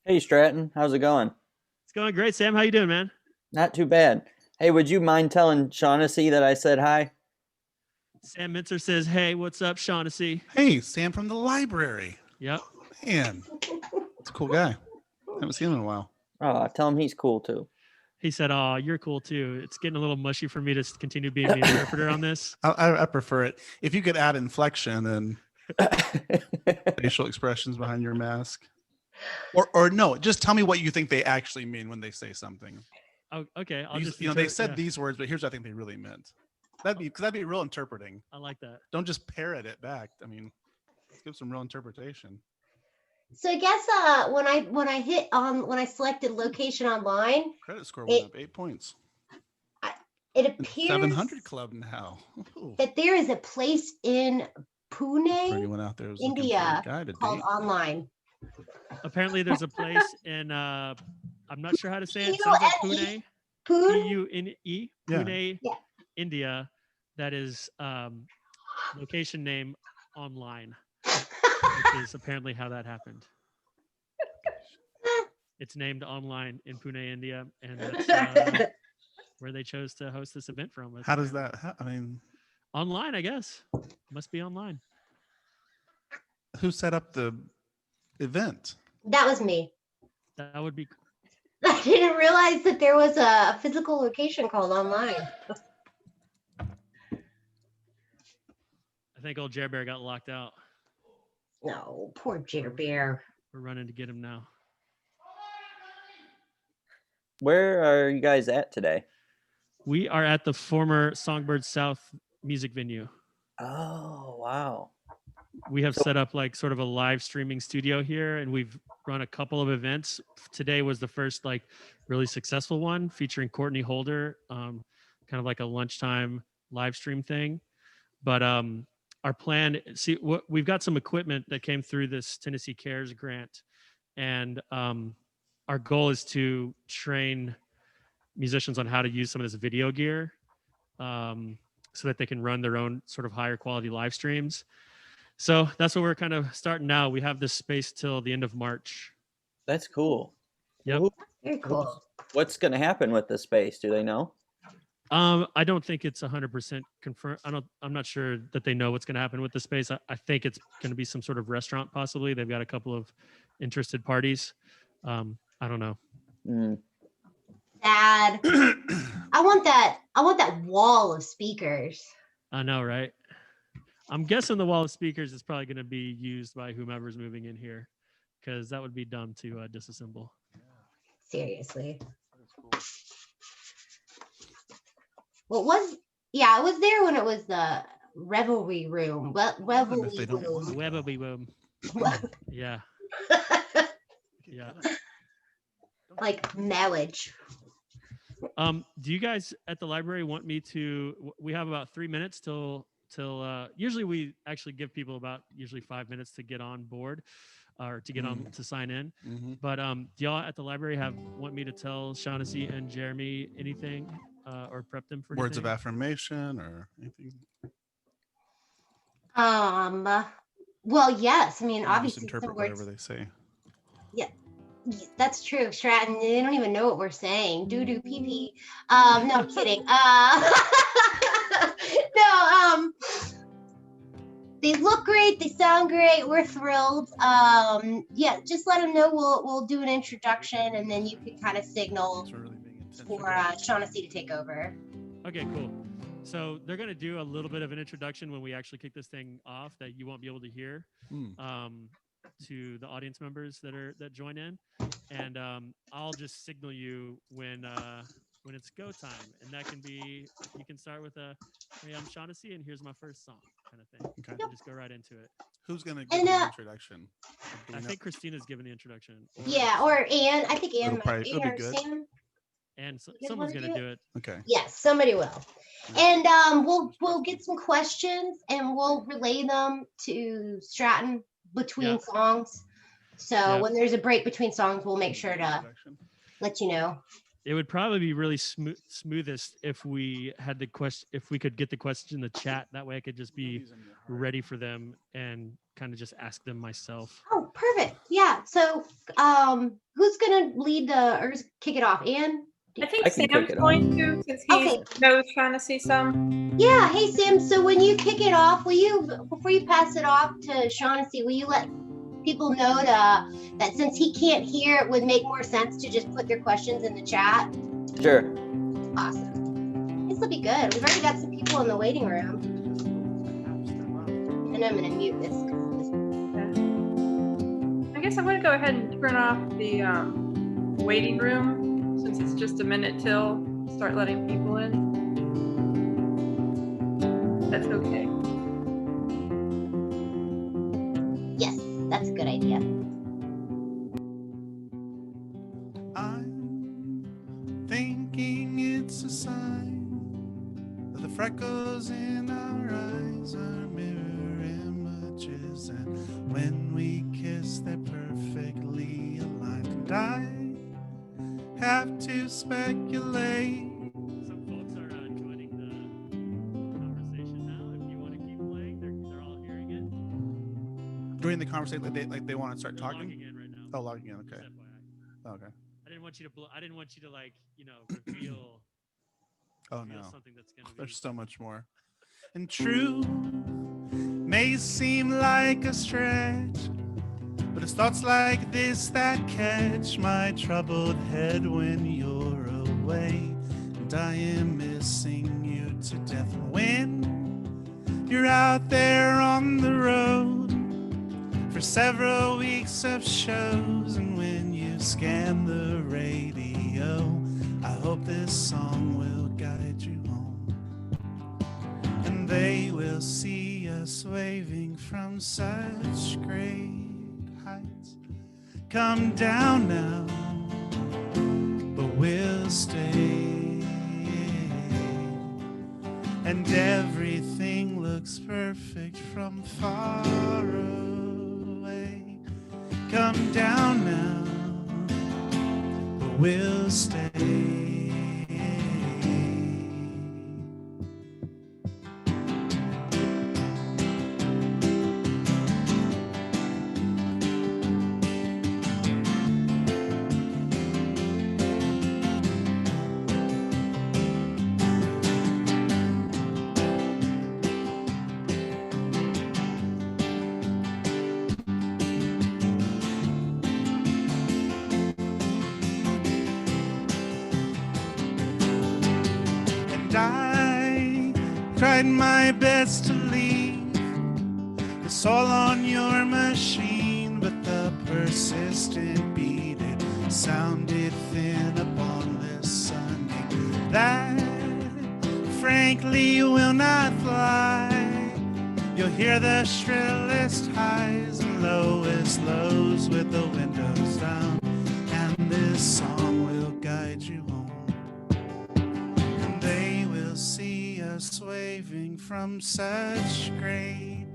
Hey Stratton, how's it going? It's going great, Sam. How you doing, man? Not too bad. Hey, would you mind telling Shaughnessy that I said hi? Sam Minzer says, "Hey, what's up, Shaughnessy?" Hey, Sam from the library. Yep. Man, it's a cool guy. Haven't seen him in a while. Oh, tell him he's cool too. He said, "Oh, you're cool too. It's getting a little mushy for me to continue being the interpreter on this." I prefer it. If you could add inflection and facial expressions behind your mask. Or no, just tell me what you think they actually mean when they say something. Oh, okay. I'll just They said these words, but here's what I think they really meant. That'd be real interpreting. I like that. Don't just parrot it back. I mean, let's give some real interpretation. So I guess when I selected location online, Credit score went up 8 points. it appears 700 club now. Ooh. that there is a place in For Pune, anyone out there who's India, looking for a guy to called date. online. Apparently, there's a place in I'm not sure how to say it. Sounds like Pune. Pune? P-U-N-E. Yeah. Pune, Yeah. India. That is location name online, which is apparently how that happened. It's named online in Pune, India, and that's where they chose to host this event from. How does that? I mean, online, I guess. Must be online. who set up the event? That was me. That would be. I didn't realize that there was a physical location called online. I think old Jer Bear got locked out. No, poor Jer Bear. We're running to get him now. Where are you guys at today? We are at the former Songbird South music venue. Oh, wow. We have set up like sort of a live streaming studio here, and we've run a couple of events. Today was the first like really successful one featuring Courtney Holder, kind of like a lunchtime live stream thing. But our plan, we've got some equipment that came through this Tennessee Cares grant, and our goal is to train musicians on how to use some of this video gear so that they can run their own sort of higher quality live streams. So that's what we're kind of starting now. We have this space till the end of March. That's cool. Yep. Very cool. What's going to happen with the space? Do they know? I don't think it's 100% confirmed. I'm not sure that they know what's going to happen with the space. I think it's going to be some sort of restaurant, possibly. They've got a couple of interested parties. I don't know. Dad, I want that wall of speakers. I know, right? I'm guessing the wall of speakers is probably going to be used by whomever's moving in here, because that would be dumb to disassemble. Seriously. Well, I was there when it was the revelry room. Revelry room. Revelry room. Yeah. Yeah. Like marriage. Do you guys at the library want me to? We have about 3 minutes till. Usually we actually give people about 5 minutes to get on board, or to get on to sign in. Mm-hmm. But do y'all at the library want me to tell Shaughnessy and Jeremy anything, or prep them for words anything? of affirmation or anything? Well, yes. I mean, obviously, just interpret whatever they say. Yeah, that's true. Stratton, they don't even know what we're saying. Doo doo pee pee. No, I'm kidding. No. They look great. They sound great. We're thrilled. Yeah, just let them know. We'll do an introduction, and then you can kind of signal for Shaughnessy to take over. Okay, cool. So they're going to do a little bit of an introduction when we actually kick this thing off that you won't be able to hear to the audience members that join in, and I'll just signal you when it's go time, and that can be, you can start with hey, I'm Shaughnessy, and here's my first song, kind of thing. Okay. Yep. Just go right into it. Who's gonna give the introduction? I think Christina's giving the introduction. Yeah, or Ann. I think Ann might be good. Sam. And someone's gonna do it. Okay. Yes, somebody will. And we'll get some questions and we'll relay them to Stratton between songs. So when there's a break between songs, we'll make sure to let you know. It would probably be really smoothest if we had the question, if we could get the questions in the chat. That way I could just be ready for them and kind of just ask them myself. Oh, perfect. Yeah. So, who's gonna lead or kick it off? Ann? I think I can kick Sam's it going to, since he Okay. knows Shaughnessy some. Yeah. Hey, Sam. So when you kick it off, will you, before you pass it off to Shaughnessy, will you let people know that since he can't hear, it would make more sense to just put their questions in the chat? Sure. Awesome. This will be good. We've already got some people in the waiting room. And I'm gonna mute this. I guess I'm going to go ahead and turn off the waiting room since it's just a minute till start letting people in. That's okay. Yes, that's a good idea. I'm thinking it's a sign that the freckles in our eyes are mirror images, and when we kiss they're perfectly aligned. And I have to speculate. Some folks are joining the conversation now. If you want to keep playing, they're all hearing it. During the conversation, like they want to start They're talking. logging in right now. Oh, logging in. Okay. Just FYI. Okay. I didn't want you to I didn't want you to like, reveal Oh no. something that's gonna be. There's so much more. And true may seem like a stretch, but it's thoughts like this that catch my troubled head when you're away, and I am missing you to death. When you're out there on the road for several weeks of shows, and when you scan the radio, I hope this song will guide you home, and they will see us waving from such great heights. Come down now, but we'll stay, and everything looks perfect from far away. Come down now, but we'll stay. And I tried my best to leave the soul on your machine, but the persistent beat, it sounded thin upon this Sunday that frankly will not fly. You'll hear the shrillest highs and lowest lows with the windows down, and this song will guide you home, and they will see us waving from such great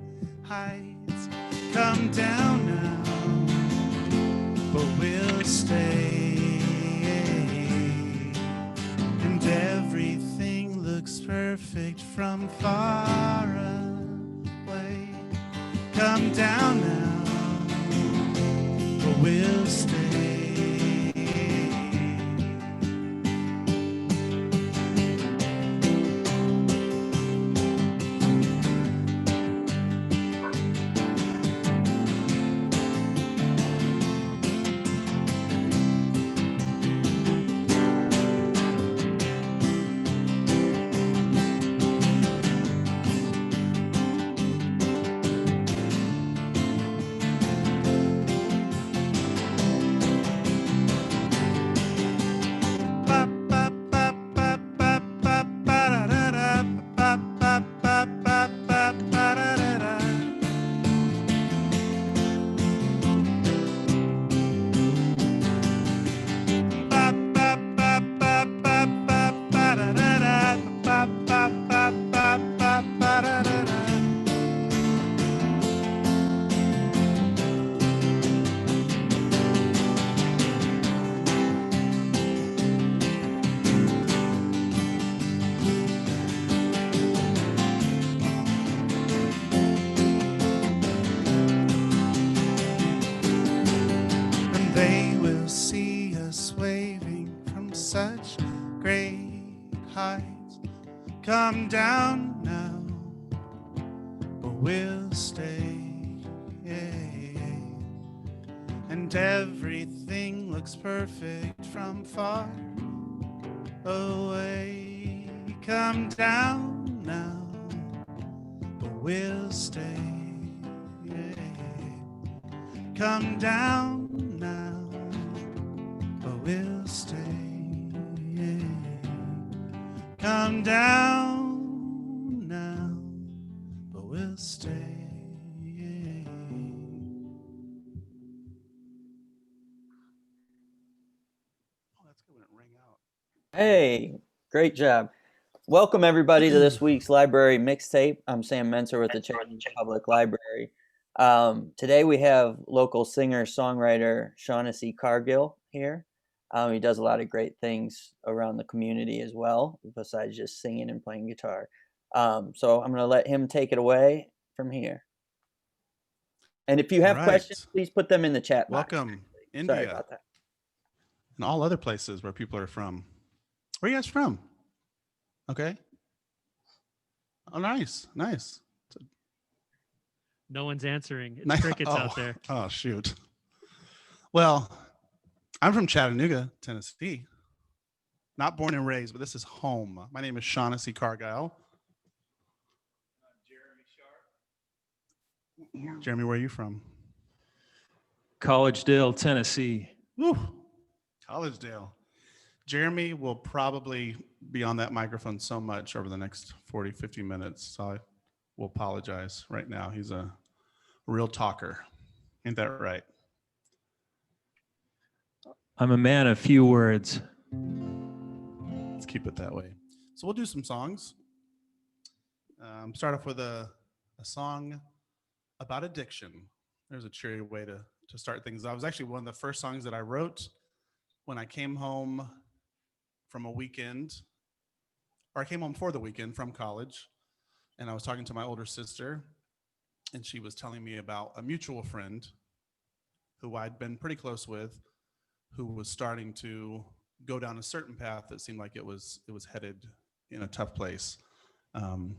heights. Come down now, but we'll stay, and everything looks perfect from far away. Come down now, but we'll stay. They will see us waving from such great heights. Come down now, but we'll stay. And everything looks perfect from far away. Come down now, but we'll stay. Come down now, but we'll stay. Come down now, but we'll stay. Oh, that's good when it rang out. Hey, great job. Welcome everybody to this week's library mixtape. I'm Sam Menser with the Chattanooga Public Library. Today we have local singer-songwriter Shaughnessy Cargill here. He does a lot of great things around the community as well, besides just singing and playing guitar. So I'm going to let him take it away from here. And if you have questions, please put them in the chat box. Welcome, Sorry India, about that. and all other places where people are from. Where are you guys from? Okay. Oh, nice, nice. No one's answering. It's Nice. crickets out there. Oh, shoot. Well, I'm from Chattanooga, Tennessee. Not born and raised, but this is home. My name is Shaughnessy Cargill. Jeremy, where are you from? Collegedale, Tennessee. Woo. Collegedale. Jeremy will probably be on that microphone so much over the next 40, 50 minutes. So I will apologize right now. He's a real talker. Ain't that right? I'm a man of few words. Let's keep it that way. So we'll do some songs. Start off with a song about addiction. There's a cheery way to start things. That was actually one of the first songs that I wrote when I came home from a weekend, or I came home for the weekend from college, and I was talking to my older sister, and she was telling me about a mutual friend who I'd been pretty close with, who was starting to go down a certain path that seemed like it was headed in a tough place, and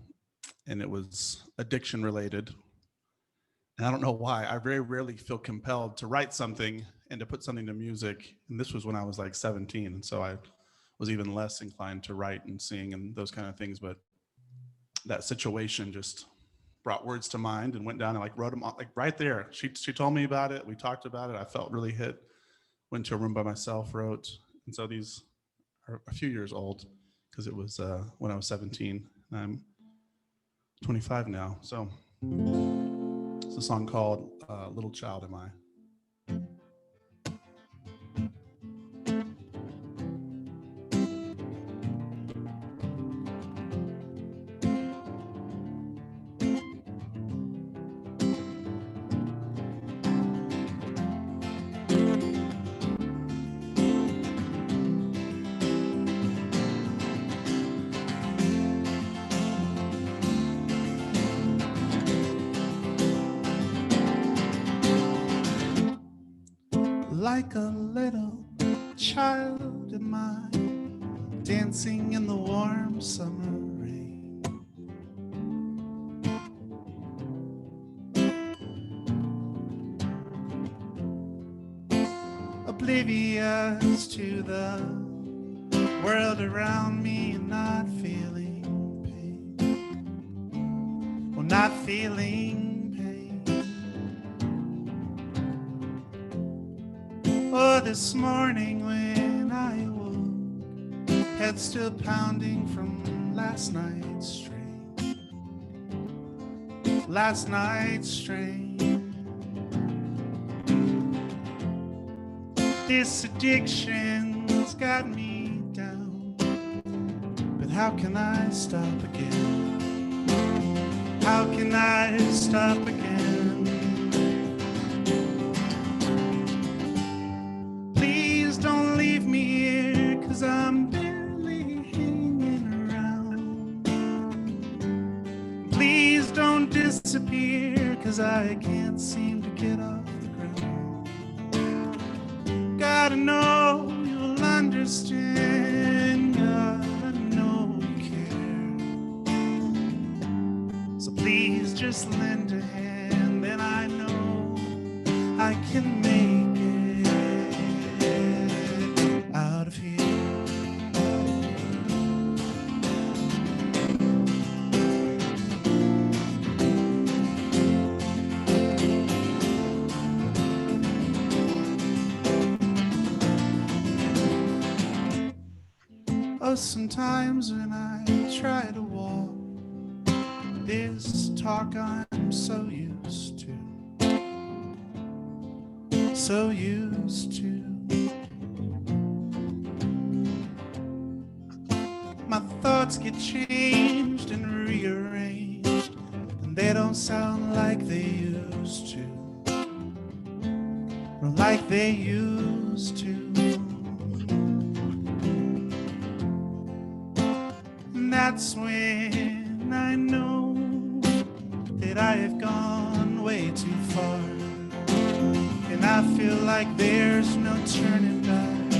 it was addiction related. And I don't know why. I very rarely feel compelled to write something and to put something to music. And this was when I was like 17. And so I was even less inclined to write and sing and those kind of things. But that situation just brought words to mind and went down and like wrote them like right there. She told me about it. We talked about it. I felt really hit. Went to a room by myself, wrote. And so these are a few years old because it was when I was 17. And I'm 25 now. So it's a song called Little Child Am I. Like a little child am I, dancing in the warm summer rain. Oblivious to the world around me and not feeling pain. Well, not feeling Oh, this morning when I awoke, head still pounding from last night's strain. Last night's strain. This addiction's got me down, but how can I stop again? How can I stop again? I'm barely hanging around. Please don't disappear, 'cause I can't seem to get off the ground. Gotta know you'll understand. Gotta know you care. So please just lend a hand, and I know I can make it out of here. Oh, sometimes when I try to walk, this talk I'm so used to, so used to. My thoughts get changed and rearranged, and they don't sound like they used to, or like they used to. And that's when I know that I have gone way too far, and I feel like there's no turning back.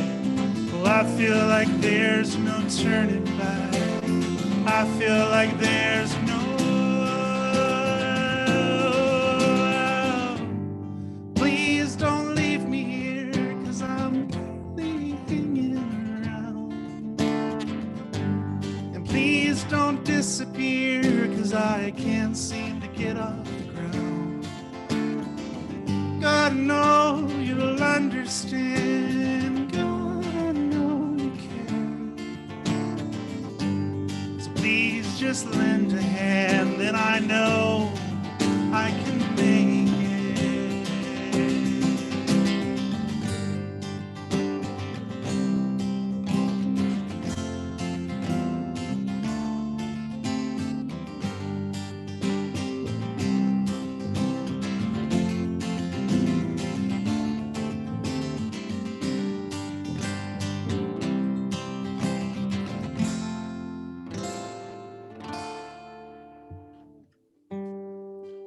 Well, I feel like there's no turning back. I feel like there's no. Please don't leave me here, 'cause I'm barely hanging around. And please don't disappear, 'cause I can't seem to get off the ground. God, know you'll understand. God, I know you care. So please just lend a hand, and I know I can make it.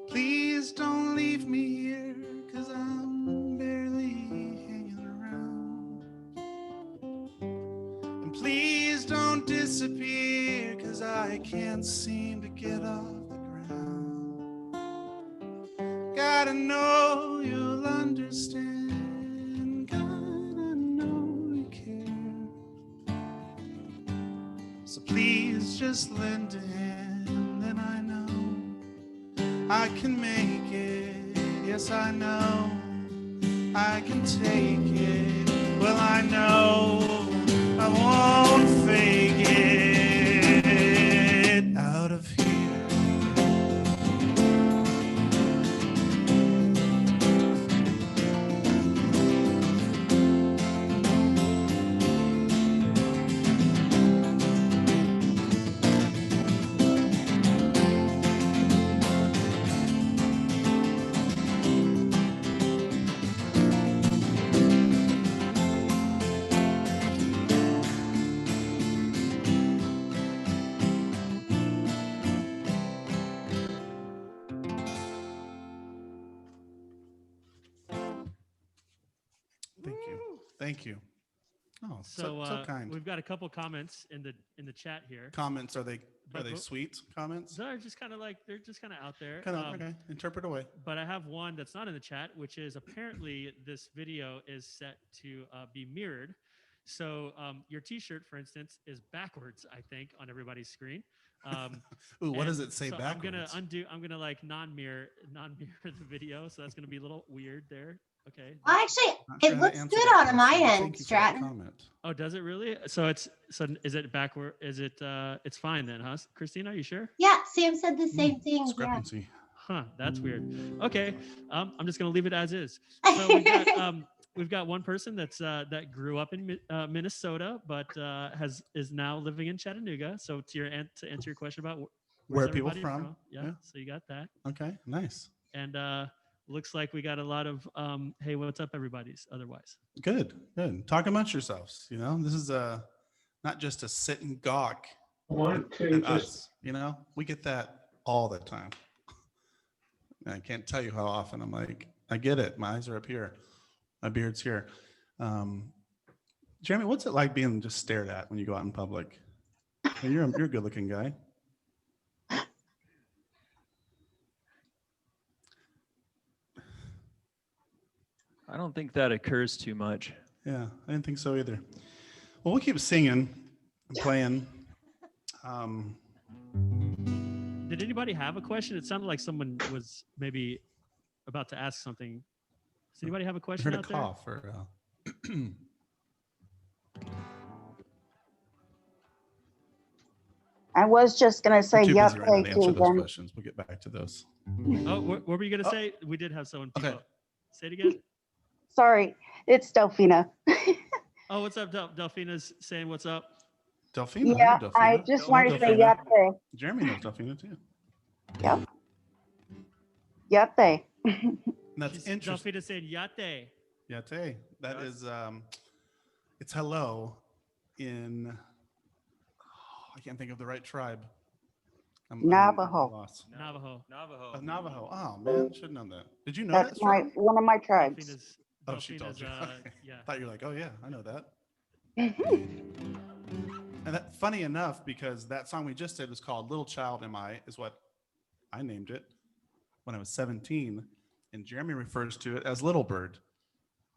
Please don't leave me here, 'cause I'm barely hanging around. And please don't disappear, 'cause I can't seem to get off the ground. Gotta know you'll understand. Gotta know you care. So please just lend a hand, and I know I can make it. Yes, I know I can take it. Well, I know I won't fake it out of here. Thank you. Oh, so kind. We've got a couple comments in the chat here. Comments, are they But- sweet comments? They're just kind of out there. Kind of, okay. Interpret away. But I have one that's not in the chat, which is apparently this video is set to be mirrored. So your T-shirt, for instance, is backwards, I think, on everybody's screen. Ooh, what does it say so backwards? I'm gonna like non-mirror the video, so that's gonna be a little weird there. Okay. Well, actually, Not sure it how to looks answer good that on my question. end, Thank you for that Stratton. comment. Oh, does it really? So is it backward? Is it it's fine then, huh? Christina, are you sure? Yeah, Sam said the same thing. Yeah. Discrepancy. Huh, that's weird. Okay. I'm just gonna leave it as is. So we've got one person that's that grew up in Minnesota, but is now living in Chattanooga. So to answer your question about Where where's are people everybody from? Yeah, Yeah. so you got that. Okay, nice. And looks like we got a lot of hey, what's up, everybody's otherwise. Good, good. Talk amongst yourselves. You know, this is not just a sit and gawk at us. You know, we get that all the time. I can't tell you how often I'm like, I get it. My eyes are up here. My beard's here. Jeremy, what's it like being just stared at when you go out in public? You're a good-looking guy. I don't think that occurs too much. Yeah, I didn't think so either. Well, we'll keep singing and playing. Did anybody have a question? It sounded like someone was maybe about to ask something. Does anybody have a I question heard a out there? cough. Or, I was just going to say, I'm too yep, busy right now thank to answer you. those Then. questions. We'll get back to those. Oh, what were you going to Oh. say? We did have someone. Okay. Say it again. Sorry, it's Delphina. Oh, what's up? Oh, Delphina's saying what's up. Delphina. Yeah, Delphina. I just Hello, wanted to say Delphina. yep, Jeremy knows Delphina too. yep. Yep, they. And that's interesting. Delphina saying yate. Yate. That is, it's hello in, I can't think of the right tribe. I'm Navajo. lost. Navajo. Navajo. Oh man, should have known that. Did you know That's that? one of my tribes. Delphina's, Oh, she told you. Delphina's, yeah. I thought you were like, oh yeah, I know that. And that, funny enough, because that song we just did was called "Little Child Am I," is what I named it when I was 17, and Jeremy refers to it as Little Bird.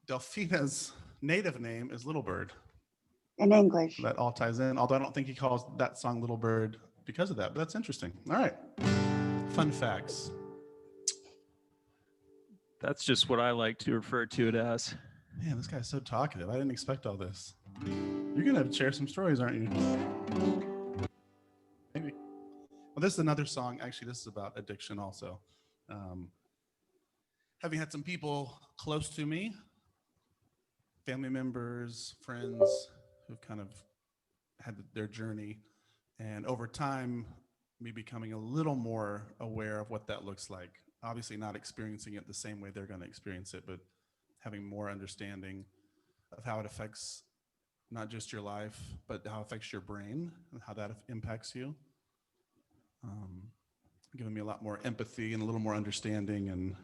Delphina's native name is Little Bird. In English. That all ties in. Although I don't think he calls that song Little Bird because of that, but that's interesting. All right, fun facts. That's just what I like to refer to it as. Man, this guy's so talkative. I didn't expect all this. You're gonna share some stories, aren't you? Maybe. Well, this is another song. Actually, this is about addiction also. Having had some people close to me, family members, friends, who've kind of had their journey, and over time, me becoming a little more aware of what that looks like. Obviously not experiencing it the same way they're gonna experience it, but having more understanding of how it affects not just your life, but how it affects your brain and how that impacts you. Giving me a lot more empathy and a little more understanding. And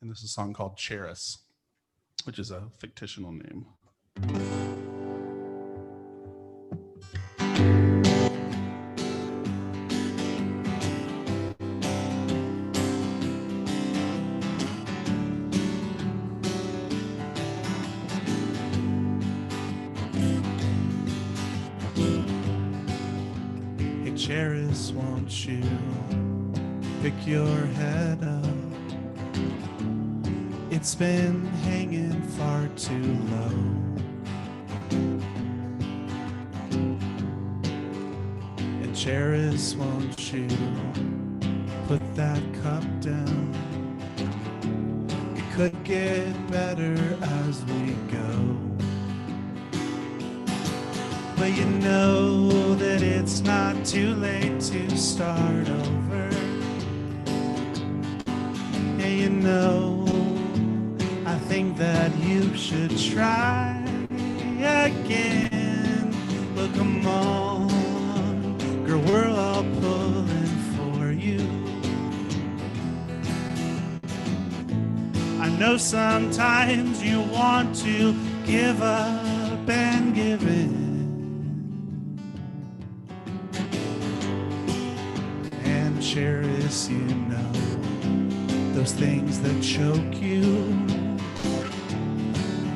this is a song called Cherish, which is a fictional name. Hey, Cherish, won't you pick your head up? It's been hanging far too low. And Cherish, won't you put that cup down? It could get better as we go. But you know that it's not too late to start over. Yeah, you know, I think that you should try again. But come on, girl, we're all pulling for you. I know sometimes you want to give up and give in. And Cherish, you know, those things that choke you,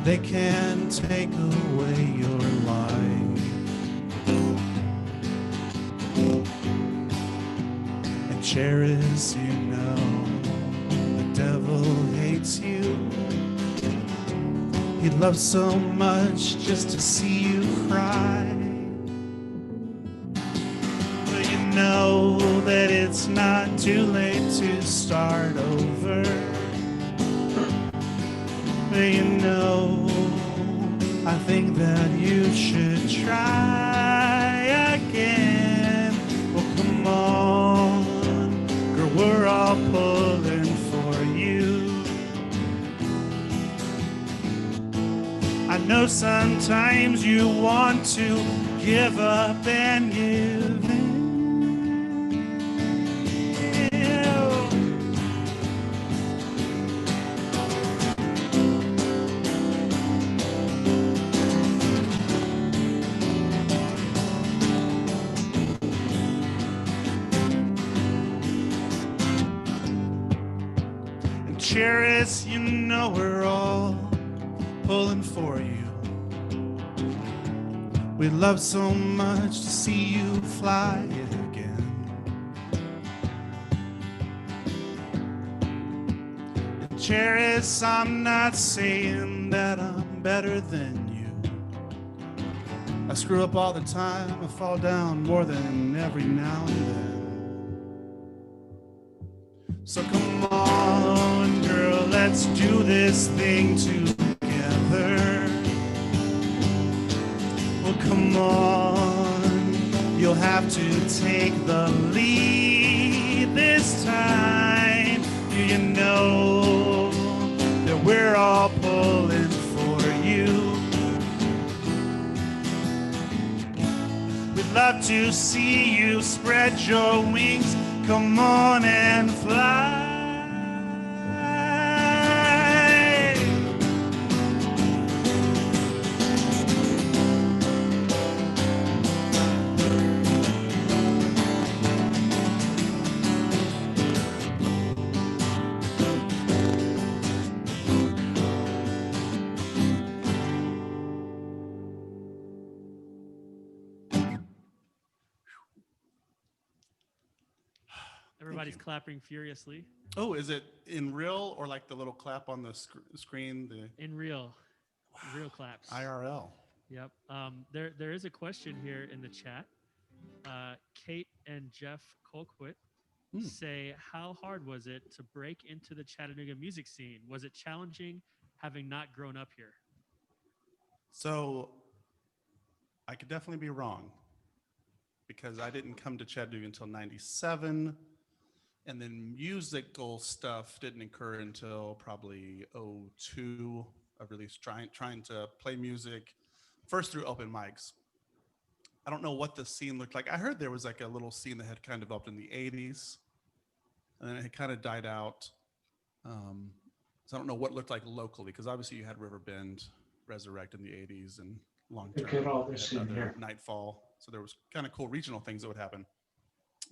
they can take away your life. And Cherish, you know, the devil hates you. He'd love so much just to see you cry. But you know that it's not too late to start over. You know, I think that you should try again. Well, come on, girl, we're all pulling for you. I know sometimes you want to give up and give in. Cheers, you know we're all pulling for you. We'd love so much to see you fly again. And Cheris, I'm not saying that I'm better than you. I screw up all the time, I fall down more than every now and then. So come on, girl, let's do this thing together. Well, come on, you'll have to take the lead this time. Do you know that we're all pulling for you? We'd love to see you spread your wings. Come on and fly. Everybody's clapping furiously. Oh, is it in real or like the little clap on the screen? The In real claps. IRL. Yep. There is a question here in the chat. Kate and Jeff Colquitt say, how hard was it to break into the Chattanooga music scene? Was it challenging having not grown up here? So I could definitely be wrong because I didn't come to Chattanooga until 97. And then musical stuff didn't occur until probably 02. I really trying to play music first through open mics. I don't know what the scene looked like. I heard there was like a little scene that had kind of developed in the 80s and then it had kind of died out. So I don't know what it looked like locally because obviously you had Riverbend Resurrect in the 80s and Long Term, Nightfall. So there was kind of cool regional things that would happen.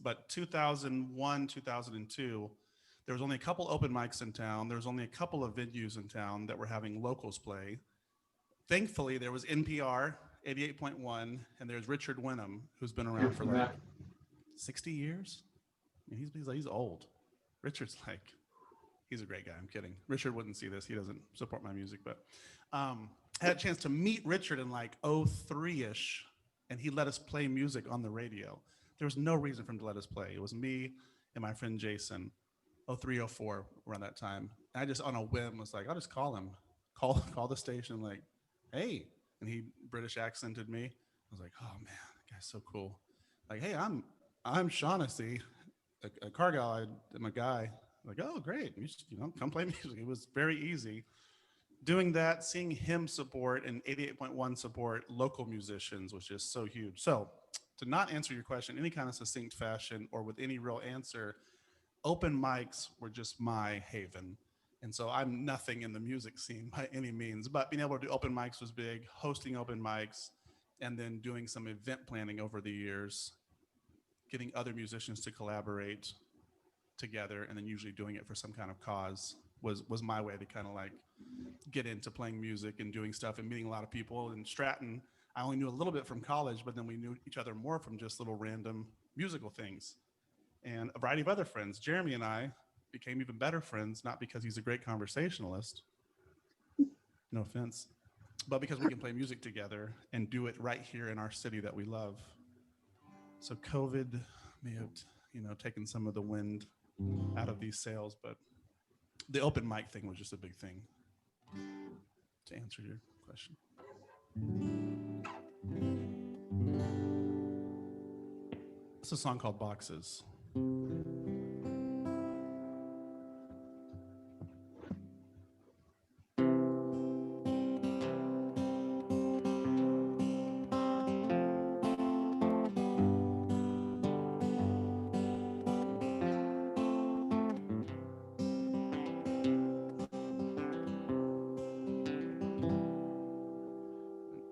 But 2001, 2002, there was only a couple open mics in town. There was only a couple of venues in town that were having locals play. Thankfully, there was NPR 88.1, and there's Richard Wenham, who's been around for like 60 years. I mean, he's old. Richard's like, he's a great guy. I'm kidding. Richard wouldn't see this. He doesn't support my music, but I had a chance to meet Richard in like 03-ish, and he let us play music on the radio. There was no reason for him to let us play. It was me and my friend Jason, 03, 04, around that time. And I just on a whim was like, I'll just call him, call the station, like, hey. And he British accented me. I was like, oh man, that guy's so cool. Like, hey, I'm Shaughnessy, a car guy. I'm a guy. Like, oh great, you just, come play music. It was very easy. Doing that, seeing him support and 88.1 support local musicians was just so huge. So to not answer your question in any kind of succinct fashion or with any real answer, open mics were just my haven. And so I'm nothing in the music scene by any means, but being able to do open mics was big, hosting open mics, and then doing some event planning over the years, getting other musicians to collaborate together, and then usually doing it for some kind of cause was my way to kind of like get into playing music and doing stuff and meeting a lot of people. In Stratton, I only knew a little bit from college, but then we knew each other more from just little random musical things. And a variety of other friends. Jeremy and I became even better friends, not because he's a great conversationalist, no offense, but because we can play music together and do it right here in our city that we love. So COVID may have, taken some of the wind out of these sails, but the open mic thing was just a big thing, to answer your question. It's a song called Boxes.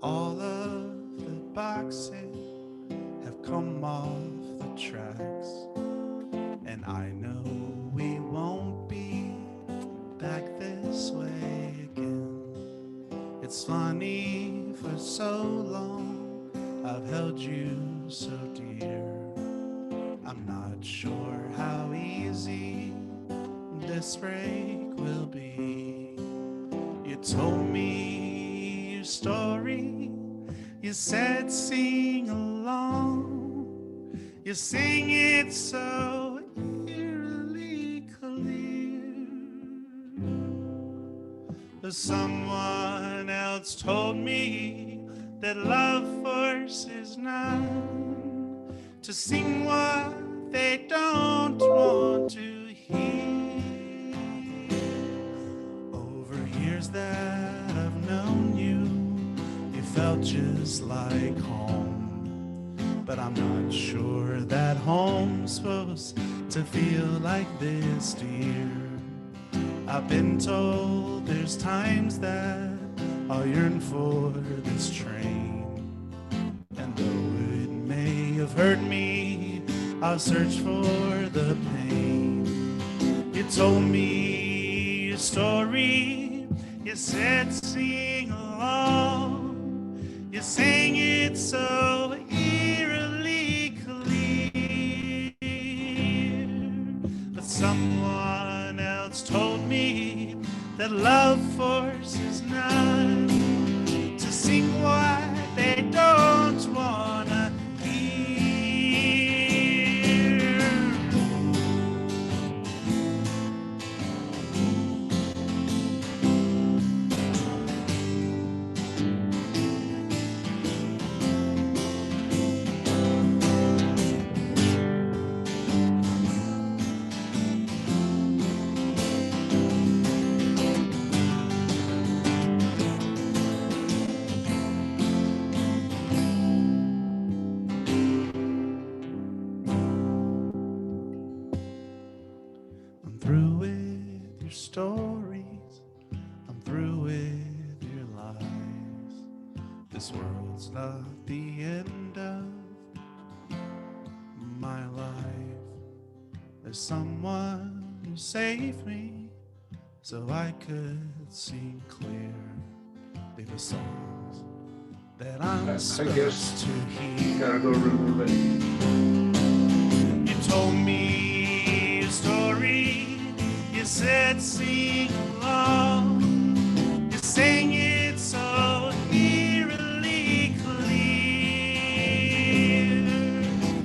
All of the boxes have come off the tracks, and I know we won't be honey, for so long I've held you so dear. I'm not sure how easy this break will be. You told me your story, you said sing along. You sing it so eerily clear. But someone else told me that love forces none to sing what they don't want to hear. Over years that I've known you, you felt just like home. But I'm not sure that home's supposed to feel like this, dear. I've been told there's times that I'll yearn for this train. And though it may have hurt me, I'll search for the pain. You told me your story, you said sing along. You sang it so eerily clear. But someone else told me that love forces none to sing what they don't wanna hear. I'm through with your stories, I'm through with your lies. This world's not the end of my life. There's someone who saved me so I could see clear. They're the songs that I'm supposed to hear. Gotta go remove it. You told me your story, you said sing along. You sang it so eerily clear.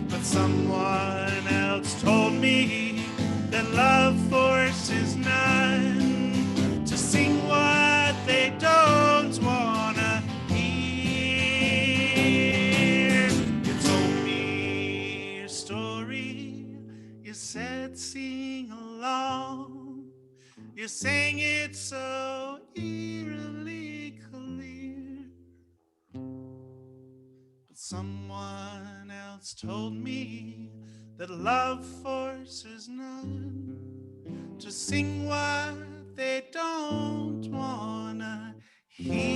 But someone else told me that love forces none to sing what they don't wanna hear. You told me your story, you said sing along. You sang it so eerily clear. But someone else told me that love forces none to sing what they don't wanna hear.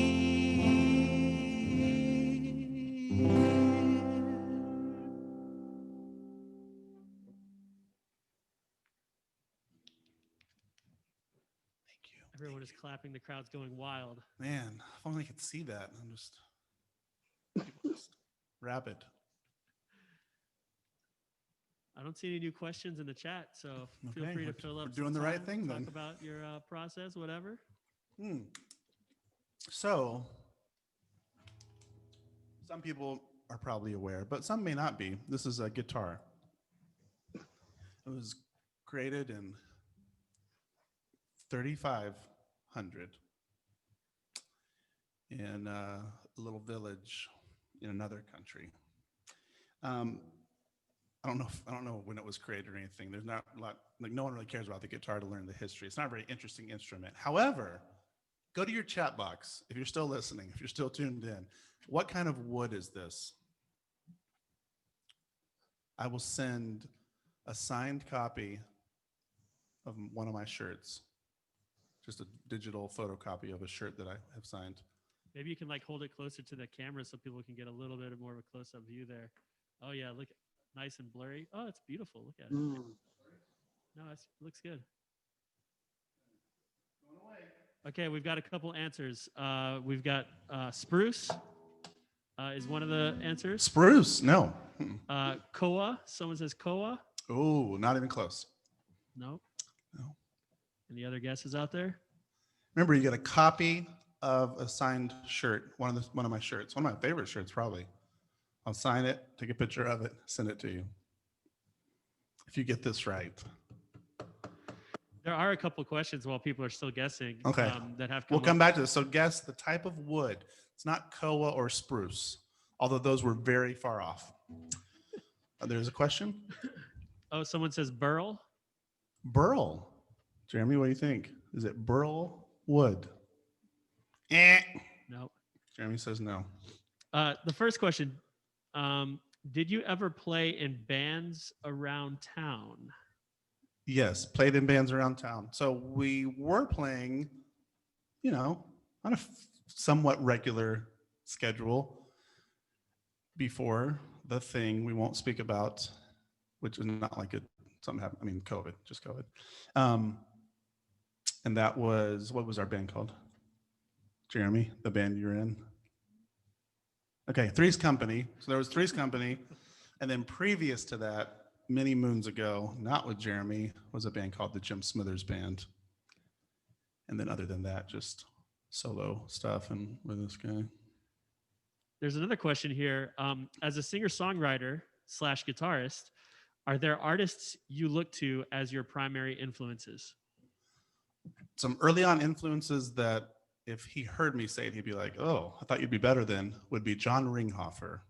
Thank you. Everyone is clapping. The crowd's going wild. Man, if only I could see that. I'm just rapid. I don't see any new questions in the chat, so feel Okay, free to we're- fill up. we're some doing the right time, thing talk then. about your process, whatever. So, some people are probably aware, but some may not be. This is a guitar. It was created in 3500 in a little village in another country. I don't know when it was created or anything. There's not a lot, like no one really cares about the guitar to learn the history. It's not a very interesting instrument. However, go to your chat box if you're still listening, if you're still tuned in. What kind of wood is this? I will send a signed copy of one of my shirts, just a digital photocopy of a shirt that I have signed. Maybe you can like hold it closer to the camera so people can get a little bit more of a close-up view there. Oh yeah, look, nice and blurry. Oh, it's beautiful. Look at it. No, it looks good. Going away. Okay, we've got a couple answers. We've got spruce is one of the answers. Spruce? No. Koa. Someone says koa. Oh, not even close. No. No. Any other guesses out there? Remember, you get a copy of a signed shirt, one of my shirts, one of my favorite shirts, probably. I'll sign it, take a picture of it, send it to you. If you get this right. There are a couple questions while people are still guessing. Okay. That have We'll come come up. back to this. So guess the type of wood. It's not koa or spruce, although those were very far off. There's a question. Oh, someone says burl. Burl. Jeremy, what do you think? Is it burl wood? No. Jeremy says no. The first question, did you ever play in bands around town? Yes, played in bands around town. So we were playing, on a somewhat regular schedule before the thing we won't speak about, which is not like something happened. I mean, COVID, just COVID. And that was, what was our band called? Jeremy, the band you're in? Okay, Three's Company. So there was Three's Company. And then previous to that, many moons ago, not with Jeremy, was a band called the Jim Smithers Band. And then other than that, just solo stuff and with this guy. There's another question here. As a singer-songwriter / guitarist, are there artists you look to as your primary influences? Some early on influences that if he heard me say it, he'd be like, oh, I thought you'd be better than, would be John Ringhoffer.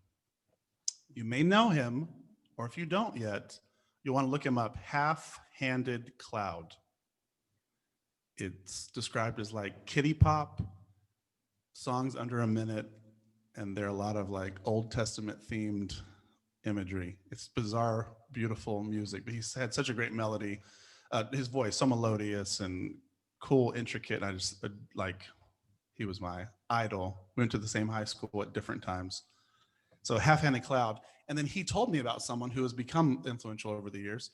You may know him, or if you don't yet, you'll want to look him up. Half-Handed Cloud. It's described as like kiddie pop, songs under a minute, and there are a lot of like Old Testament themed imagery. It's bizarre, beautiful music, but he's had such a great melody. His voice, so melodious and cool, intricate. I just he was my idol. We went to the same high school at different times. So Half-Handed Cloud. And then he told me about someone who has become influential over the years.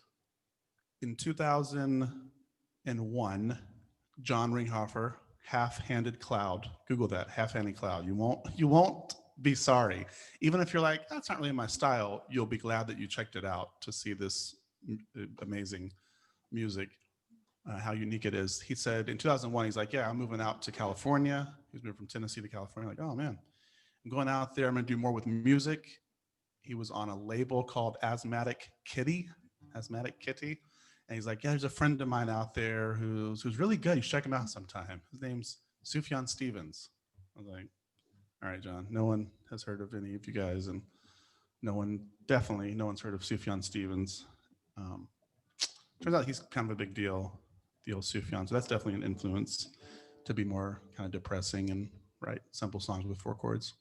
In 2001, John Ringhoffer, Half-Handed Cloud. Google that, Half-Handed Cloud. You won't be sorry. Even if you're like, that's not really my style, you'll be glad that you checked it out to see this amazing music, how unique it is. He said in 2001, he's like, yeah, I'm moving out to California. He's moving from Tennessee to California. Like, oh man, I'm going out there. I'm gonna do more with music. He was on a label called Asthmatic Kitty. And he's like, yeah, there's a friend of mine out there who's really good. You should check him out sometime. His name's Sufjan Stevens. I was like, all right, John, no one has heard of any of you guys, and no one's heard of Sufjan Stevens. Turns out he's kind of a big deal, the old Sufjan. So that's definitely an influence to be more kind of depressing and write simple songs with 4 chords.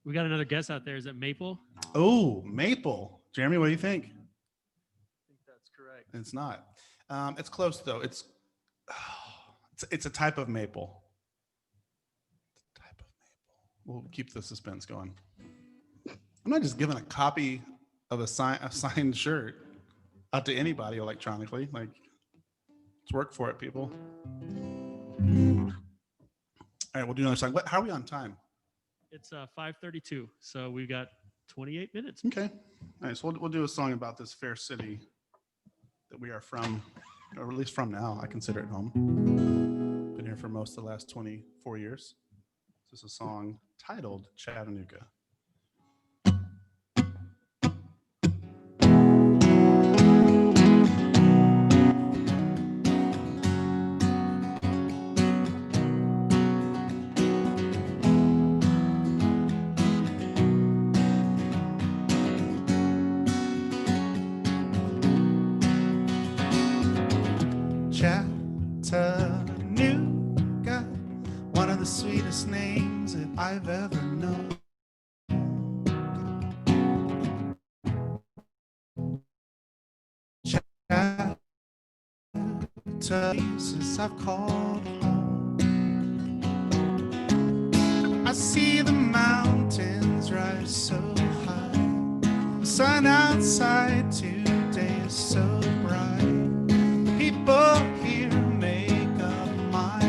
We got another guess out there. Is it Maple? Oh, Maple. Jeremy, what do you think? I think that's correct. It's not. It's close though. It's a type of maple. We'll keep the suspense going. I'm not just giving a copy of a signed shirt out to anybody electronically. Like, let's work for it, people. All right, we'll do another song. How are we on time? It's 5:32, so we've got 28 minutes. Okay. All right, so we'll do a song about this fair city that we are from, or at least from now. I consider it home. Been here for most of the last 24 years. This is a song titled Chattanooga. Chattanooga, one of the sweetest names that I've ever known. Places I've called home. I see the mountains rise so high. The sun outside today is so bright. People here make up my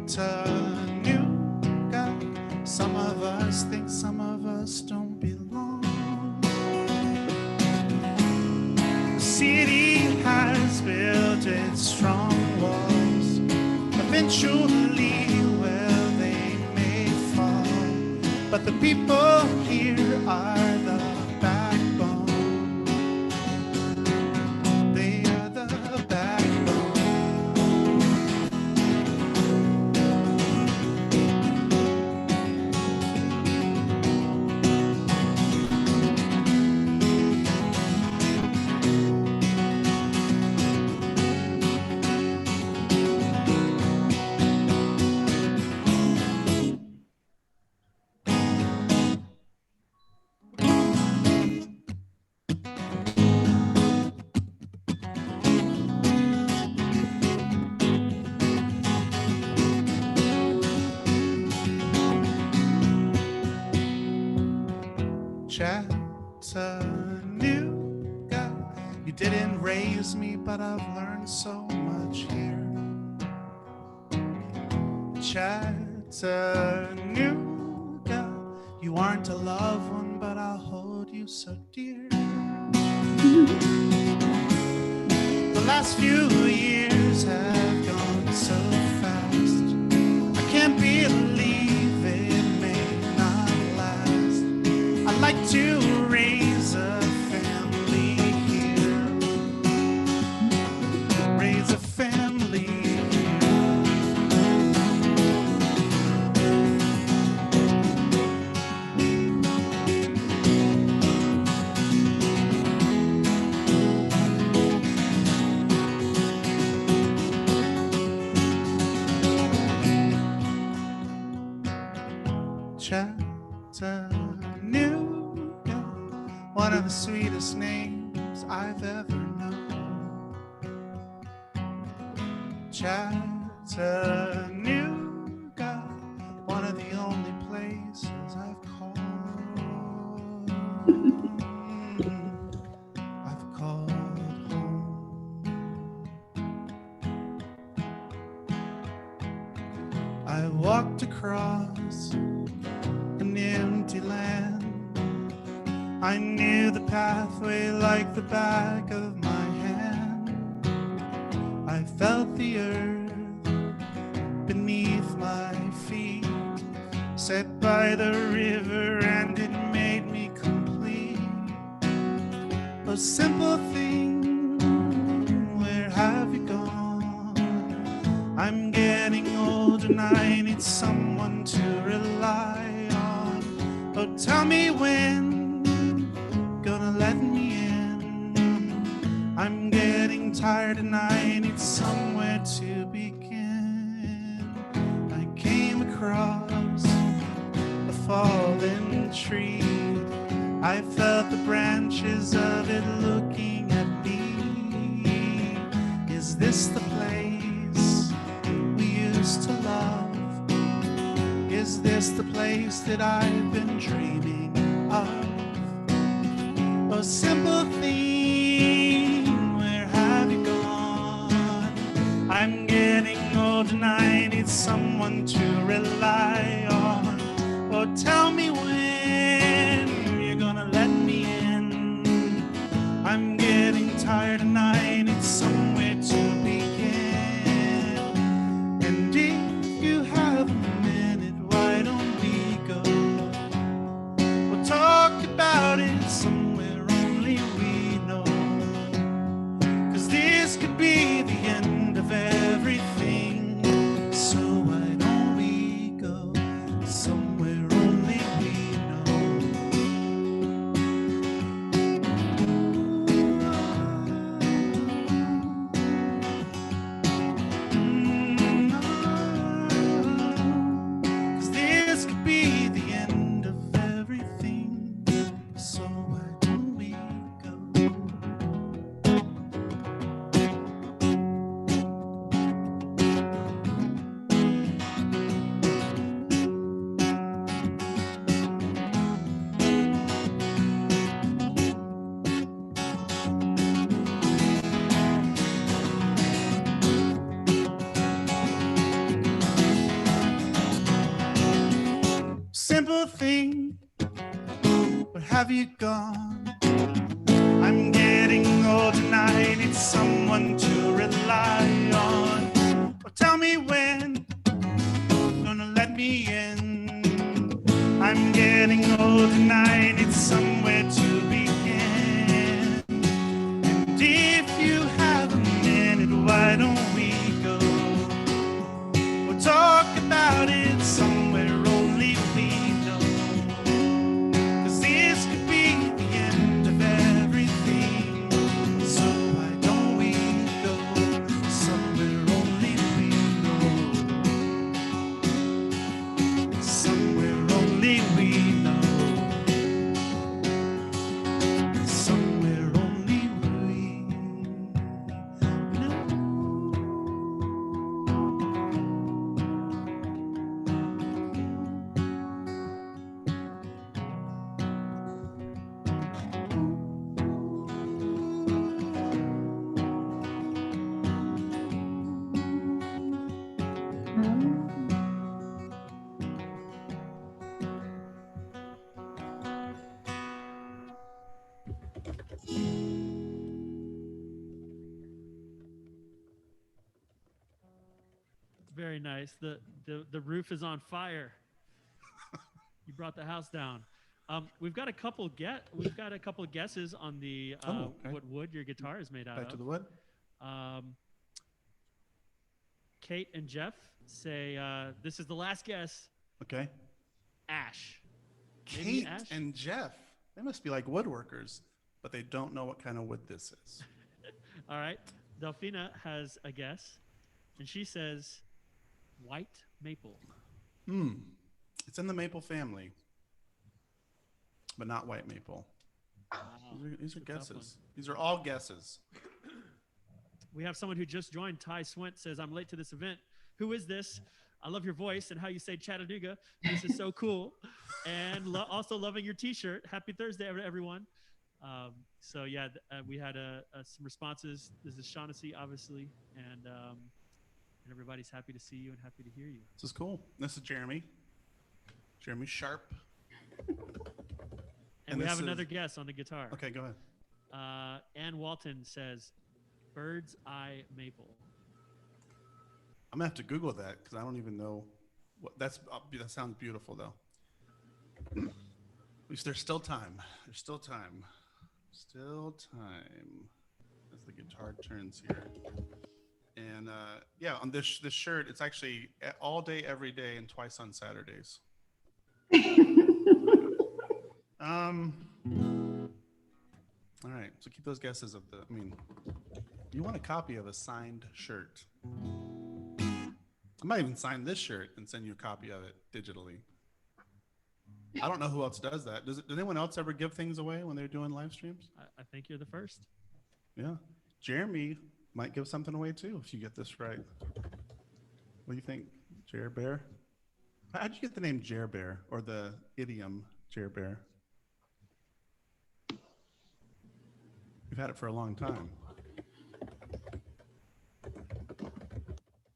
Chattanooga. Some of us think some of us don't belong. The city has built its strong walls. Eventually, well, they may fall. But the people here are the backbone. They are the backbone. Chattanooga, you didn't raise me, but I've learned so much here. Chattanooga, you aren't a loved one, but I'll hold you so dear. The last few years have gone so fast. I can't believe it may not last. I'd like to raise a family here. Raise a family here. Chattanooga, one of the sweetest names I've ever known. Chattanooga, one of the only places I've called home. I walked across an empty land. I knew the pathway like the back of my hand. I felt the earth beneath my feet, set by the river, and it made me complete. A simple thing, where have you gone? I'm getting old and I need someone to rely on. Oh, tell me when gonna let me in. I'm getting tired and I need somewhere to begin. I came across a fallen tree. I felt the branches of it looking at me. Is this the place we used to love? Is this the place that I've been dreaming of? A simple thing, where have you gone? I'm getting old and I need someone to rely on. Oh, tell me when you're gonna let me in. I'm getting tired and I need somewhere to begin. And if you have a minute, why don't we go? We'll talk about it somewhere only we know. 'Cause this could be the end of everything. So why don't we go somewhere only we know? have you gone? I'm getting old and I need someone to rely on. Oh, tell me when you're gonna let me in. I'm getting old and I need somewhere to begin. And if you have a minute, why don't we go? We'll talk about it somewhere only we know. 'Cause this could be the end of everything. So why don't we go somewhere only we know? Somewhere only we know. Somewhere only we know. Very nice. The roof is on fire. You brought the house down. We've got a couple guesses on the Oh, okay. what wood your guitar is made out Back to of. the wood. Kate and Jeff say this is the last guess. Okay. Ash. Maybe Kate ash? and Jeff, they must be like woodworkers, but they don't know what kind of wood this is. All right. Delphina has a guess, and she says white maple. It's in the maple family, but not white maple. Wow. These are That's a tough one. guesses. These are all guesses. We have someone who just joined. Ty Swint says, I'm late to this event. Who is this? I love your voice and how you say Chattanooga. This is so cool. And also loving your t-shirt. Happy Thursday, everyone. So yeah, we had some responses. This is Shaughnessy, obviously. And everybody's happy to see you and happy to hear you. This is cool. This is Jeremy. Jeremy Sharp. And we this have another is- guest on the guitar. Okay, go ahead. Ann Walton says, bird's eye maple. I'm gonna have to Google that because I don't even know what that sounds beautiful though. At least there's still time. There's still time. Still time. As the guitar turns here. And yeah, on this shirt, it's actually all day, every day, and twice on Saturdays. All right, so keep those guesses of the. I mean, you want a copy of a signed shirt. I might even sign this shirt and send you a copy of it digitally. I don't know who else does that. Does anyone else ever give things away when they're doing live streams? I think you're the first. Yeah. Jeremy might give something away too if you get this right. What do you think, Jer Bear? How'd you get the name Jer Bear or the idiom Jer Bear? You've had it for a long time.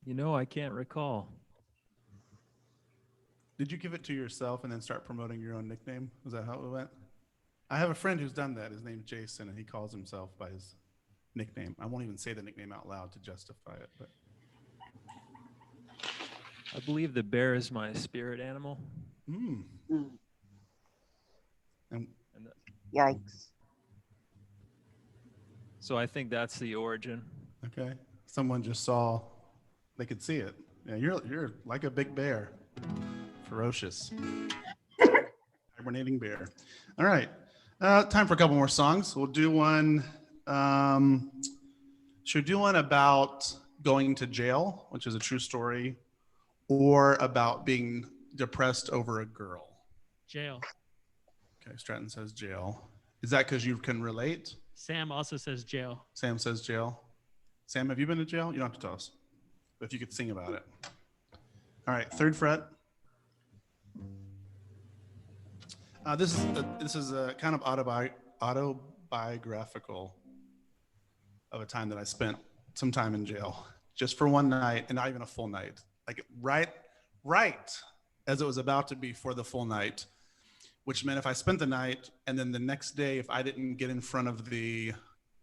You know, I can't recall. Did you give it to yourself and then start promoting your own nickname? Was that how it went? I have a friend who's done that. His name's Jason, and he calls himself by his nickname. I won't even say the nickname out loud to justify it, but I believe the bear is my spirit animal. and And th- Yikes. so I think that's the origin. okay. Someone just saw, they could see it. Yeah, you're like a big bear. Ferocious. Hibernating bear. All right. Time for a couple more songs. We'll do one. Should we do one about going to jail, which is a true story, or about being depressed over a girl? Jail. Okay, Stratton says jail. Is that because you can relate? Sam also says jail. Sam says jail. Sam, have you been to jail? You don't have to tell us, but if you could sing about it. All right, third fret. This is a kind of autobiographical of a time that I spent some time in jail, just for one night, and not even a full night. Like right as it was about to be for the full night, which meant if I spent the night and then the next day, if I didn't get in front of the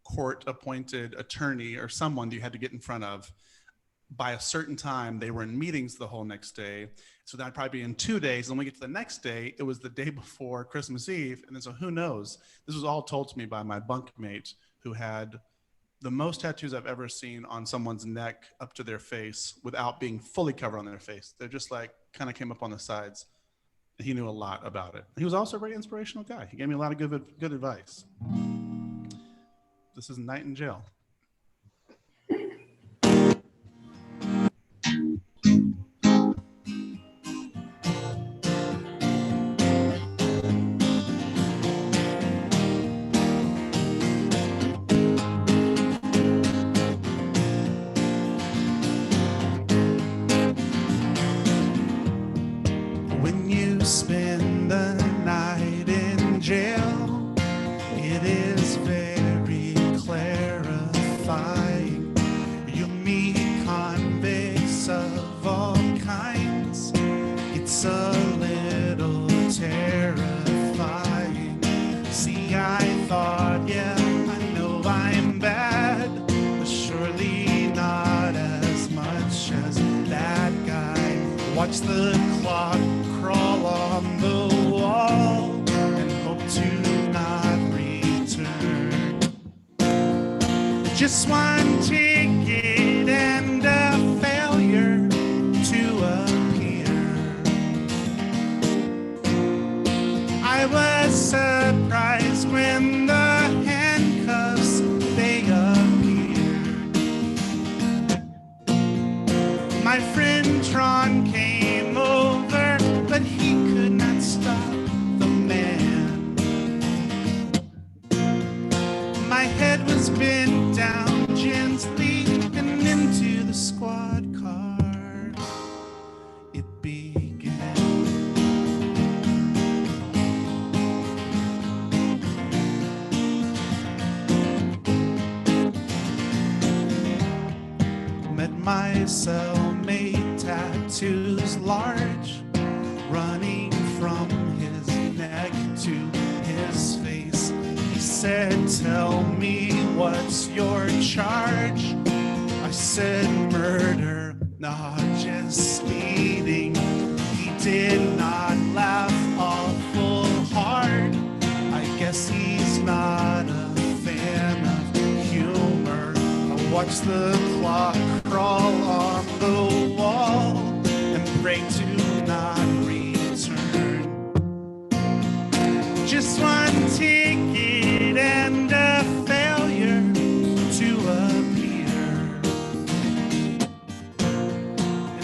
court-appointed attorney or someone you had to get in front of by a certain time, they were in meetings the whole next day. So that'd probably be in 2 days. And when we get to the next day, it was the day before Christmas Eve. And then so who knows? This was all told to me by my bunkmate who had the most tattoos I've ever seen on someone's neck up to their face without being fully covered on their face. They're just like kind of came up on the sides. He knew a lot about it. He was also a very inspirational guy. He gave me a lot of good advice. This is Night in Jail. When you spend the night in jail, it is very clarifying. You meet convicts of all kinds. It's a little terrifying. See, I thought, yeah, I know I'm bad, but surely not as much as that guy. Watch the clock crawl on the wall and hope to not return. Just one ticket and a failure to appear. I was surprised when the handcuffs they appeared. My friend Tron came over, but he could not stop the man. My head was bent down gently and into the squad car it began. Met my cellmate, tattoos large, running from his neck to his face. He said, tell me what's your charge? I said, murder, not just speeding. He did not laugh awful hard. I guess he's not a fan of humor. I watched the clock crawl on the wall and pray to not return. Just one ticket and a failure to appear.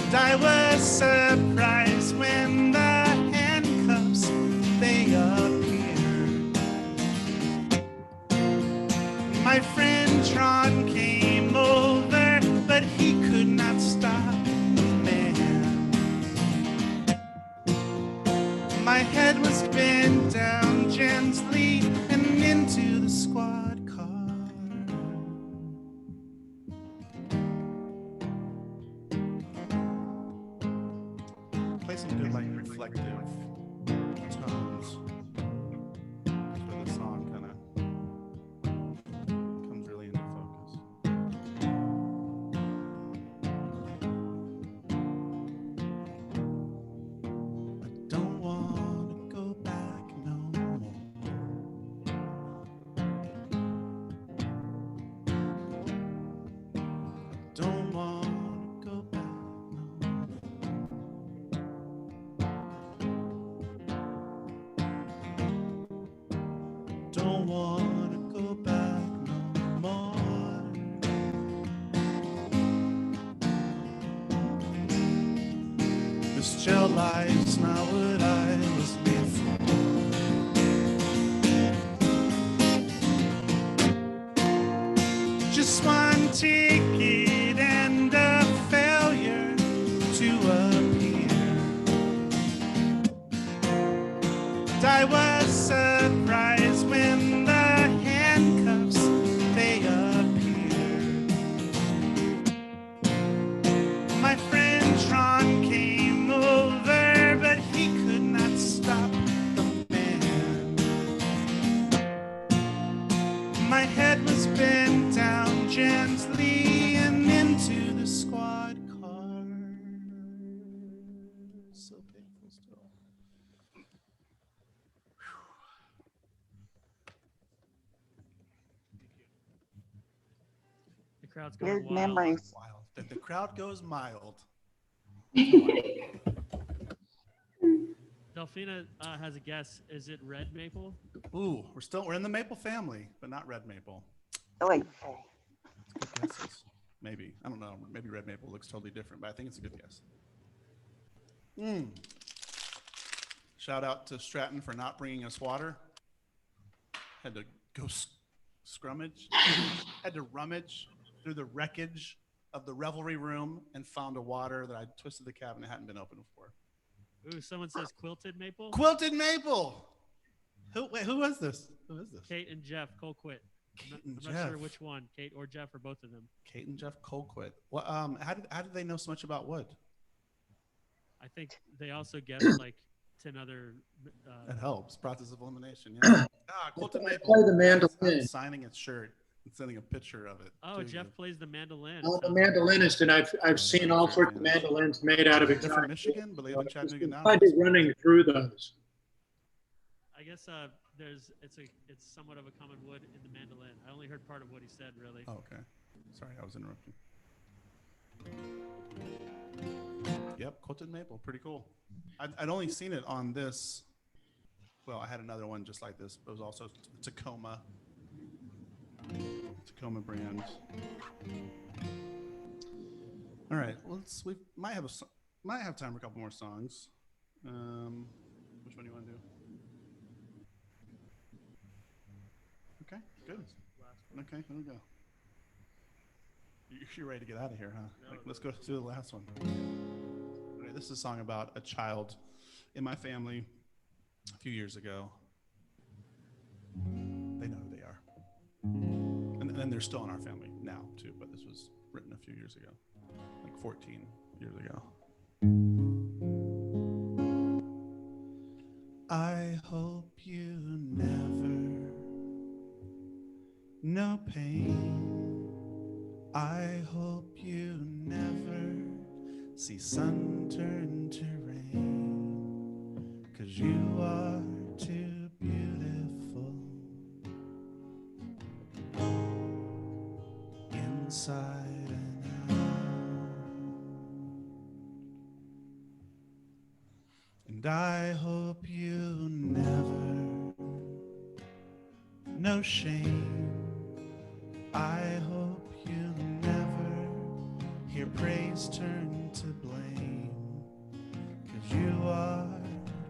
And I was surprised when the handcuffs they appeared. My friend Tron came over, but he could not stop the man. My head was bent down gently and into the squad car. Play some good, like, reflective tones. That's where the song kind of comes really into focus. I don't want to go back no more. Don't want to go back no more. Don't want to go back no more. This jail life's not what I was made for. Just one ticket and a failure to appear. And I was surprised when the handcuffs they appeared. My friend Tron came over, but he could not stop the man. still. The crowd's going Weird wild. memories. Wild. The crowd goes mild. Delphina has a guess. Is it red maple? Ooh, we're in the maple family, but not red maple. Oh, wait. Good guesses. Maybe. I don't know. Maybe red maple looks totally different, but I think it's a good guess. Shout out to Stratton for not bringing us water. Had to go scrummage. Had to rummage through the wreckage of the revelry room and found a water that I twisted the cabinet hadn't been opened before. Ooh, someone says quilted maple. Quilted maple. Who was this? Who is this? Kate and Jeff Colquitt. I'm not sure which one, Kate or Jeff, or both of them. Kate and Jeff Colquitt. What? How did they know so much about wood? I think they also guessed like 10 other. That helps. Process of elimination. Yeah. Quilted I maple. play the mandolin. I'm signing a shirt and sending a picture of it. Oh, to Jeff you. plays the mandolin. I'm a mandolinist, and I've seen all sorts of mandolins made out of They're from exotic Michigan, wood. but they live in So Chattanooga now. I'd be running through those. I guess it's somewhat of a common wood in the mandolin. I only heard part of what he said, really. Oh, okay. Sorry, I was interrupting. Yep, quilted maple, pretty cool. I'd only seen it on this. Well, I had another one just like this, but it was also Tacoma brand. All right, we might have time for a couple more songs. Which one do you want to do? Okay, good. Okay, here we go. You're ready to get out of here, huh? Like, let's go to the last one. Okay, this is a song about a child in my family a few years ago. They know who they are. And they're still in our family now, too, but this was written a few years ago, like 14 years ago. I hope you never know pain. I hope you never see sun turn to rain, 'cause you are too beautiful inside and out. And I hope you never know shame. I hope you never hear praise turn to blame, 'cause you are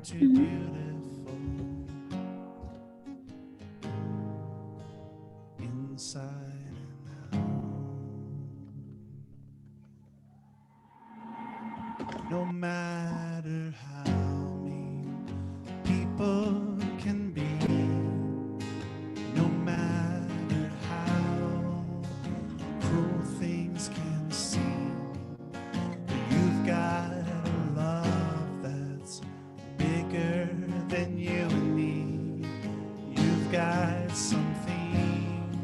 too beautiful inside and out. No matter how mean people can be, no matter how cruel things can seem, you've got a love that's bigger than you and me. You've got something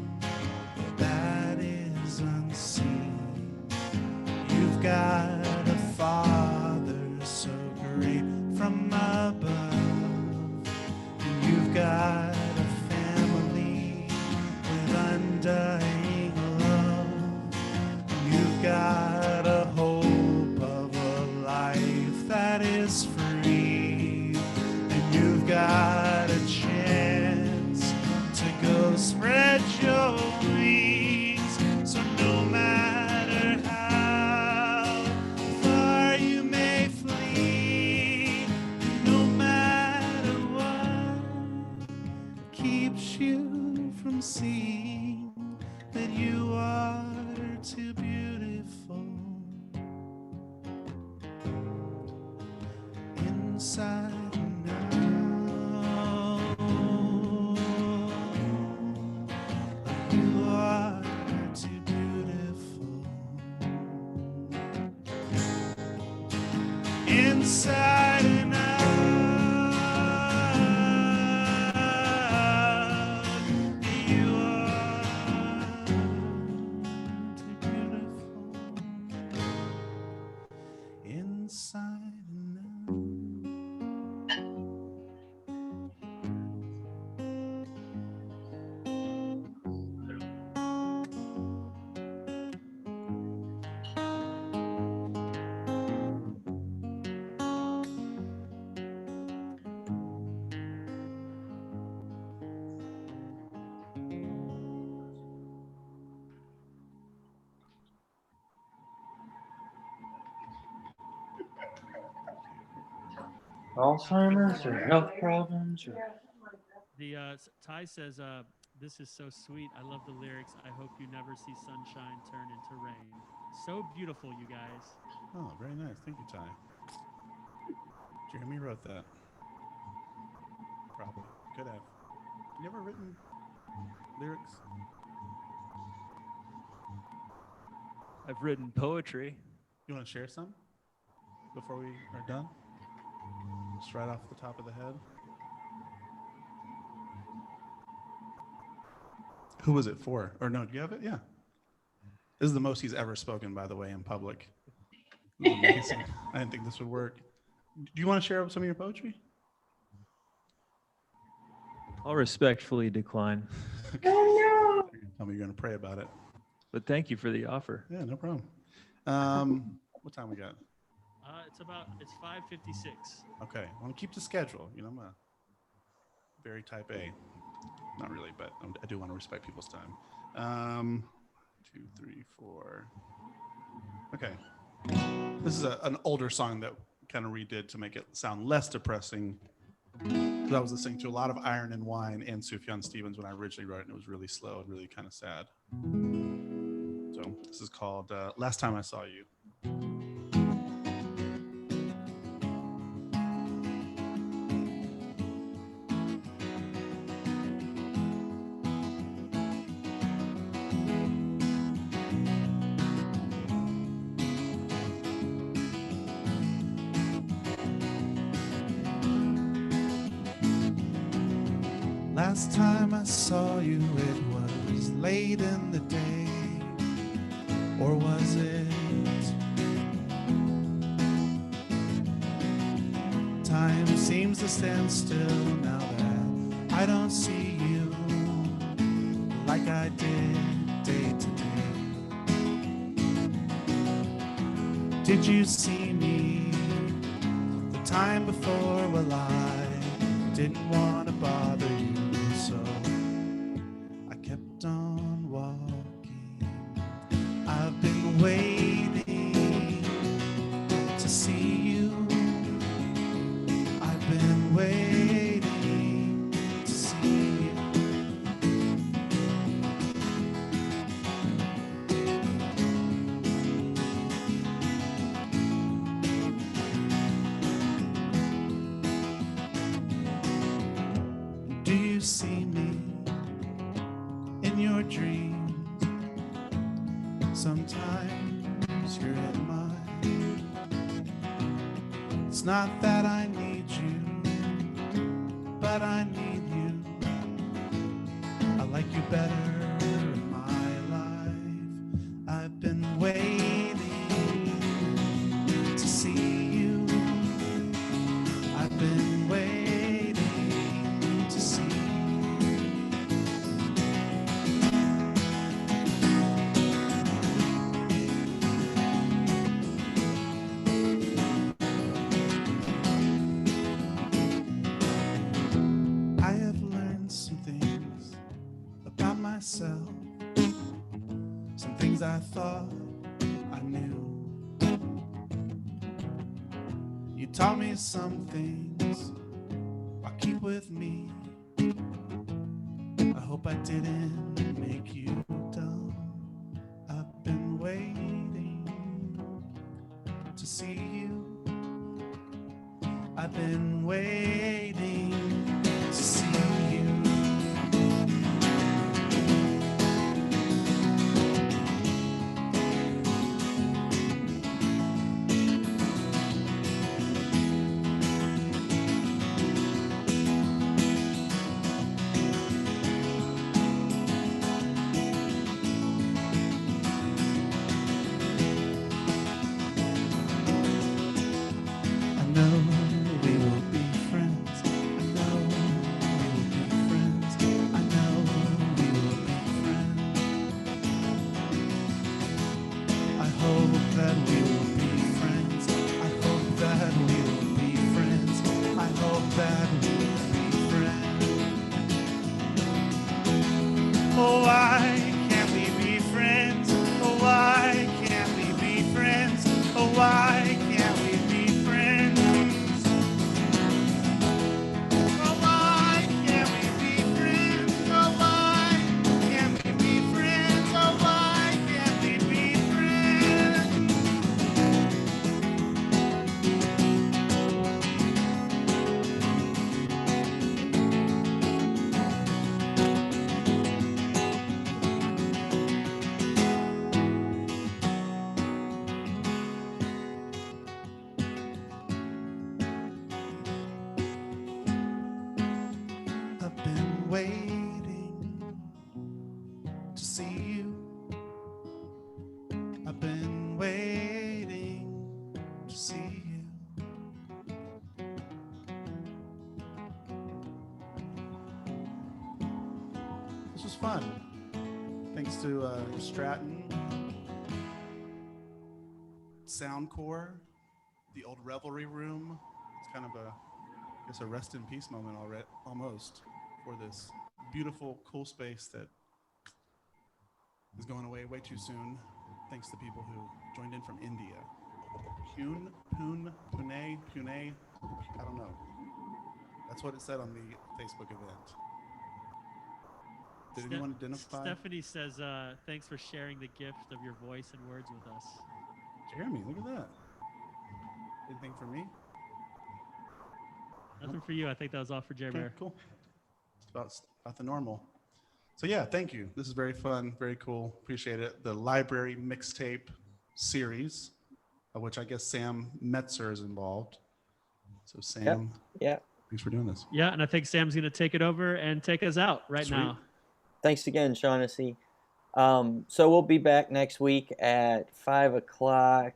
that is unseen. You've got a Father so great from above. You've got a family with undying love. You've got a hope of a life that is free. And you've got a chance to go spread your wings. So no matter how far you may flee, no matter what keeps you from seeing that you are too beautiful inside and out. You are too beautiful inside and out. You are too beautiful inside and out. Alzheimer's or health problems or Ty says, "This is so sweet. I love the lyrics. I hope you never see sunshine turn into rain. So beautiful, you guys." Oh, very nice. Thank you, Ty. Jeremy wrote that. Probably. Could have. You ever written lyrics? I've written poetry. You want to share some before we are done? Just right off the top of the head. Who was it for? Or no, do you have it? Yeah. This is the most he's ever spoken, by the way, in public. This is amazing. I didn't think this would work. Do you want to share some of your poetry? I'll respectfully decline. Oh, no. Tell me you're going to pray about it. But thank you for the offer. Yeah, no problem. What time we got? It's 5:56. Okay, I want to keep the schedule. You know, I'm a very type A. Not really, but I do want to respect people's time. 2, 3, 4. Okay. This is an older song that kind of redid to make it sound less depressing. I was listening to a lot of Iron and Wine and Sufjan Stevens when I originally wrote it, and it was really slow and really kind of sad. So this is called Last Time I Saw You. Last time I saw you, it was late in the day, or was it? Time seems to stand still now that I don't see you like I did day to day. Did you see me the time before? Well, I didn't want to bother you. So I kept on walking. I've been waiting to see you. I've been waiting to see you. Do you see me in your dreams? Sometimes you're in mine. It's not that I need you, but I need you. I like you better in my life. I've been waiting to see you. I've been waiting to see you. I have learned some things about myself, some things I thought I knew. You taught me some things I'll keep with me. I hope I didn't make you dumb. I've been waiting to see you. I've been waiting to see you. I know we will be friends. I know we will be friends. I know we will be friends. I hope that we will be friends. I hope that we will be friends. I hope that we will be friends. Oh, why can't we be friends? Oh, why can't we be friends? Oh, why can't we be friends? waiting to see you. I've been waiting to see you. This was fun. Thanks to Stratton, Soundcorps, the old Revelry Room. It's kind of I guess a rest in peace moment already, almost, for this beautiful, cool space that is going away way too soon, thanks to people who joined in from India. Pune, I don't know. That's what it said on the Facebook event. Did anyone identify? Stephanie says, thanks for sharing the gift of your voice and words with us. Jeremy, look at that. Anything for me? Nothing for you. I think that was all for Jeremy. Okay, cool. It's about the normal. So yeah, thank you. This is very fun, very cool. Appreciate it. The library mixtape series, of which I guess Sam Metzer is involved. So Sam, Yeah. thanks for doing this. Yeah, and I think Sam's going to take it over and take us out right Sweet. now. Thanks again, Shaughnessy. So we'll be back next week at 5 o'clock,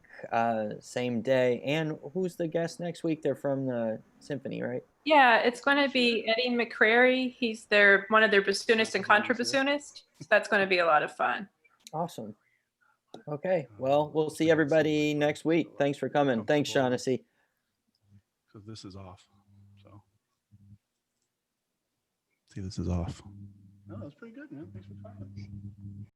same day. And who's the guest next week? They're from the symphony, right? Yeah, it's going to be Eddie McCrary. He's one of their bassoonist and contrabassoonist. So that's going to be a lot of fun. Awesome. Okay. Well, we'll see everybody next week. Thanks for coming. Thanks, Shaughnessy. Because this is off. So see, this is off. No, that's pretty good, man. Thanks for coming.